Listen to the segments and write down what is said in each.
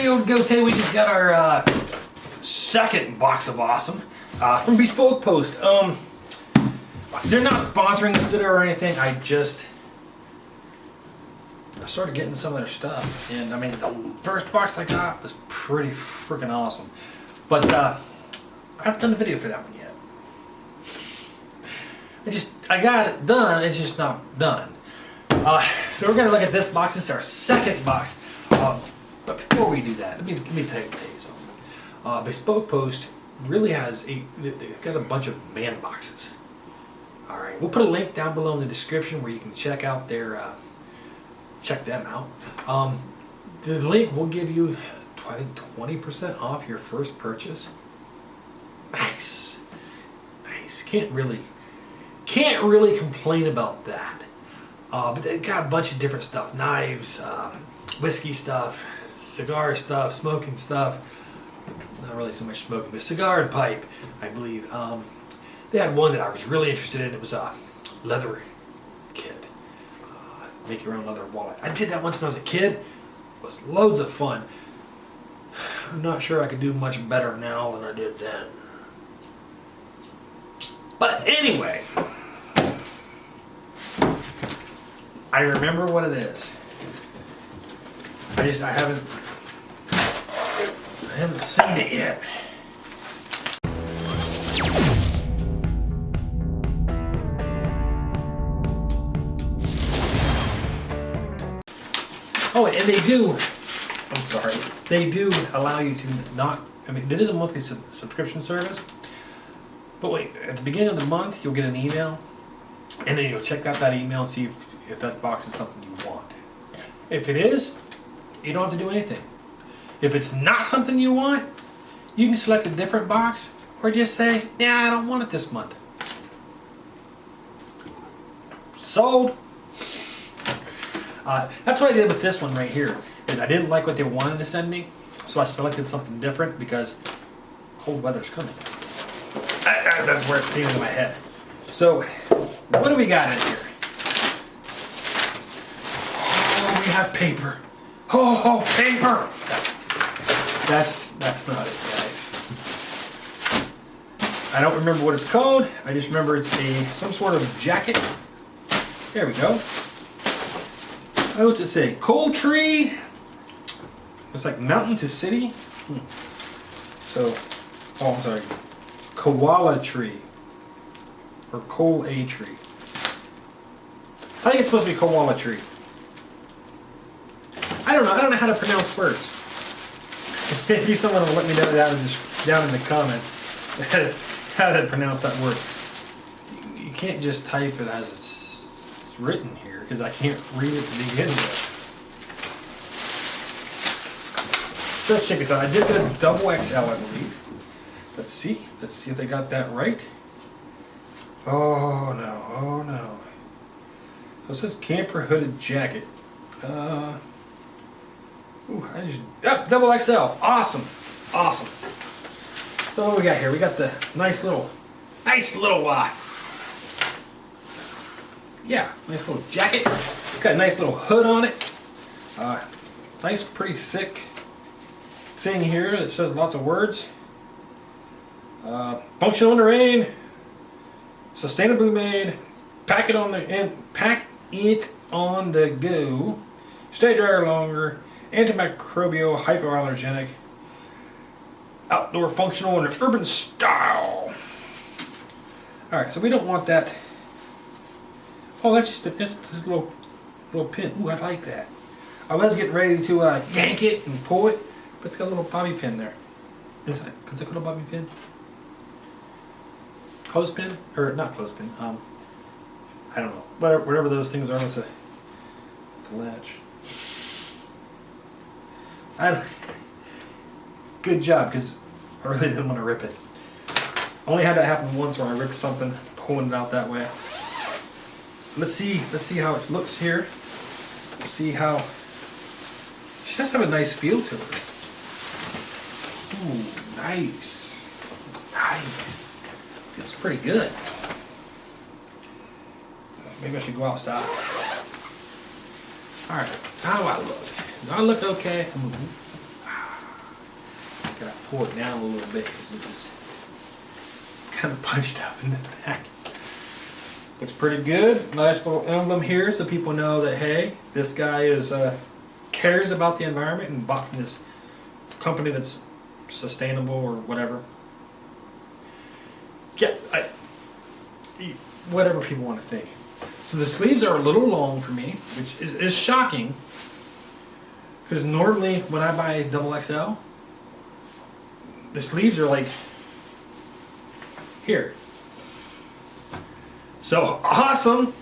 video to go today. We just got our second box of awesome from Bespoke Post. They're not sponsoring this video or anything. I started getting some of their stuff, and I mean the first box I got was pretty freaking awesome, but I haven't done the video for that one yet. I got it done. It's just not done. So we're gonna look at this box. This is our second box. But before we do that, let me tell you something. Bespoke Post really has they've got a bunch of man boxes. All right, we'll put a link down below in the description where you can check out check them out. The link will give you, I think, 20% off your first purchase. Nice. Can't really complain about that. But they got a bunch of different stuff: knives, whiskey stuff, cigar stuff, smoking stuff. Not really so much smoking, but cigar and pipe, I believe. They had one that I was really interested in. It was a leather kit. Make your own leather wallet. I did that once when I was a kid. It was loads of fun. I'm not sure I could do much better now than I did then. But anyway, I remember what it is. I haven't seen it yet. Oh, and they do allow you to not, I mean, it is a monthly subscription service, but wait, at the beginning of the month, you'll get an email, and then you'll check out that email and see if that box is something you want. If it is, you don't have to do anything. If it's not something you want, you can select a different box, or just say, yeah, I don't want it this month. Sold. That's what I did with this one right here, is I didn't like what they wanted to send me, so I selected something different because cold weather's coming. That's where it came into my head. So, what do we got in here? Oh, we have paper. Oh, paper! That's not it, guys. I don't remember what it's called. I just remember it's some sort of jacket. There we go. Oh, what's it say? Coal tree. It's like mountain to city. So, oh, I'm sorry. Koala tree. Or coal a tree. I think it's supposed to be koala tree. I don't know how to pronounce words. Maybe someone will let me know down in the comments how to pronounce that word. You can't just type it as it's written here, because I can't read it to begin with. Let's check this out. I did get a double XL, I believe. Let's see if they got that right. Oh no. So it says camper hooded jacket. Double XL. Awesome. So what we got here? We got the nice little nice little jacket. It's got a nice little hood on it. Nice, pretty thick thing here that says lots of words. Functional in the rain. Sustainably made. Pack it on the go. Stay drier longer. Antimicrobial, hypoallergenic, outdoor functional, and urban style. Alright, so we don't want that. Oh, that's just a little pin. Ooh, I like that. I was getting ready to yank it and pull it, but it's got a little bobby pin there. Is it called a bobby pin? Clothespin? Or not clothespin. I don't know. Whatever those things are with the latch. Good job, because I really didn't want to rip it. Only had that happen once where I ripped something, pulling it out that way. Let's see how it looks here. See how she does have a nice feel to her. Ooh, nice. Feels pretty good. Maybe I should go outside. Alright, how do I look? Do I look okay? gotta pull it down a little bit because it was kind of punched up in the back. Looks pretty good. Nice little emblem here so people know that, hey, this guy is cares about the environment and bought from this company that's sustainable or whatever. Yeah, whatever people want to think. So the sleeves are a little long for me, which is shocking. Because normally when I buy double XL, the sleeves are like here. So awesome!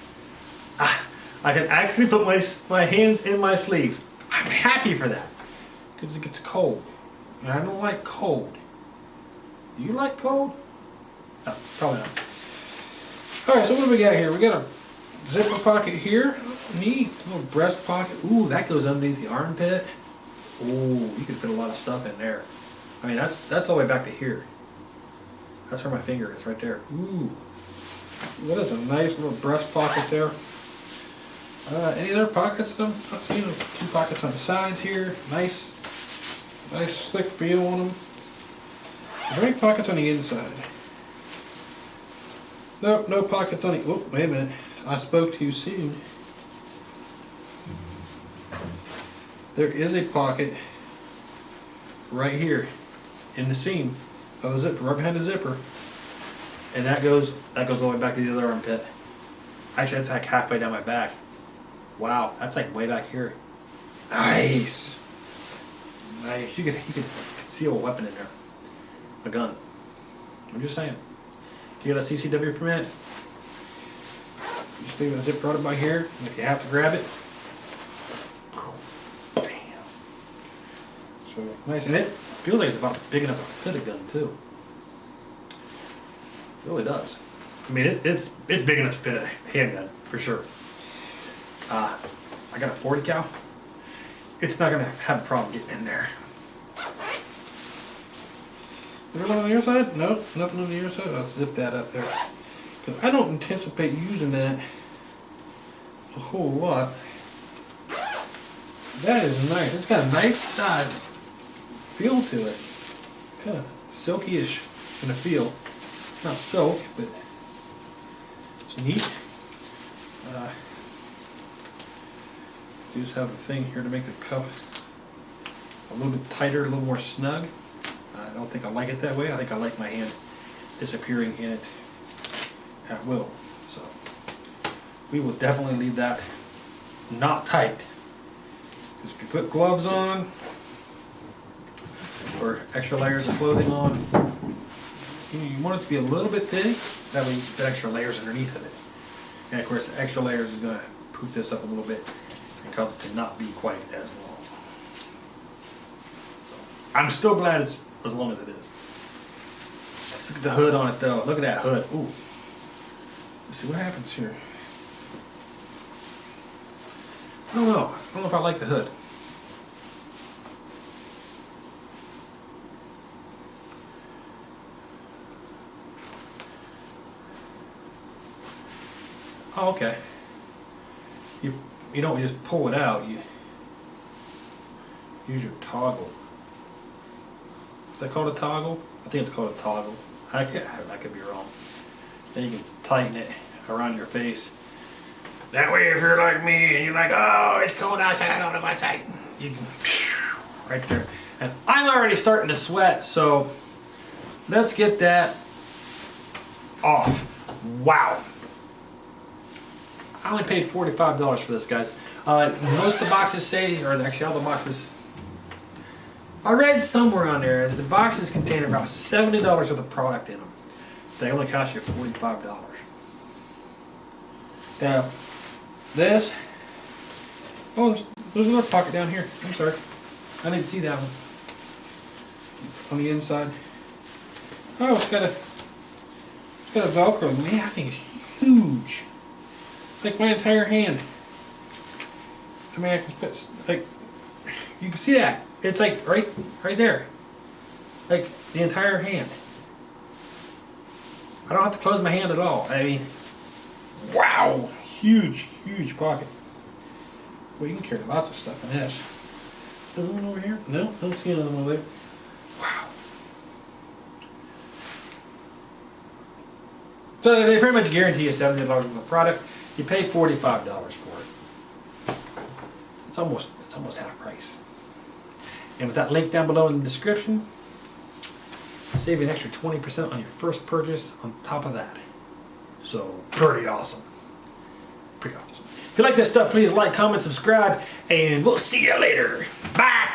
I can actually put my hands in my sleeves. I'm happy for that. Because it gets cold. And I don't like cold. Do you like cold? No, probably not. Alright, so what do we got here? We got a zipper pocket here. Neat. Little breast pocket. Ooh, that goes underneath the armpit. Ooh, you can fit a lot of stuff in there. I mean, that's all the way back to here. That's where my finger is, right there. Ooh. That is a nice little breast pocket there. Any other pockets? You know, 2 pockets on the sides here. Nice slick feel on them. Is there any pockets on the inside? Nope, no pockets on the. Oh, wait a minute. I spoke too soon. There is a pocket right here in the seam of the zipper, right behind the zipper, and that goes all the way back to the other armpit. Actually, that's like halfway down my back. Wow, that's like way back here. Nice, nice. You could conceal a weapon in there, a gun. I'm just saying. If you got a CCW permit, you just leave a zip right by here. And if you have to grab it, bam. So nice, and it feels like it's about big enough to fit a gun too. It really does. I mean, it's big enough to fit a handgun for sure. I got a 40 cal. It's not gonna have a problem getting in there. Is there one on the other side? No, nothing on the other side. I'll zip that up there. Because I don't anticipate using that a whole lot. That is nice. It's got a nice side feel to it. Kind of silky-ish in the feel. Not silk, but it's neat. You just have the thing here to make the cuff a little bit tighter, a little more snug. I don't think I like it that way. I think I like my hand disappearing in it at will. So we will definitely leave that not tight. Because if you put gloves on or extra layers of clothing on, you want it to be a little bit thick. That way you can put extra layers underneath of it. And of course the extra layers is going to poof this up a little bit and cause it to not be quite as long. So, I'm still glad it's as long as it is. Let's look at the hood on it though. Look at that hood. Ooh. Let's see what happens here. I don't know. I don't know if I like the hood. Oh, okay. You don't just pull it out. You use your toggle. Is that called a toggle? I think it's called a toggle. I could be wrong. Then you can tighten it around your face. That way, if you're like me and you're like, oh, it's cold outside, I don't know what's outside, you can right there. And I'm already starting to sweat, so let's get that off. Wow. I only paid $45 for this, guys. Most of the boxes say, or actually all the boxes, I read somewhere on there that the boxes contain about $70 worth of product in them. They only cost you $45. Now, this, oh, there's another pocket down here. I'm sorry. I didn't see that one. On the inside. Oh, it's got a Velcro. Man, that thing is huge. Like my entire hand. I mean, I can put, like, you can see that. It's like right there. Like the entire hand. I don't have to close my hand at all. I mean, wow. Huge pocket. Well, you can carry lots of stuff in this. Is there one over here? No, don't see another one over there. Wow. So they pretty much guarantee you $70 worth of product. You pay $45 for it. It's almost half price. And with that link down below in the description, save an extra 20% on your first purchase on top of that. So pretty awesome. Pretty awesome. If you like this stuff, please like, comment, subscribe, and we'll see you later. Bye.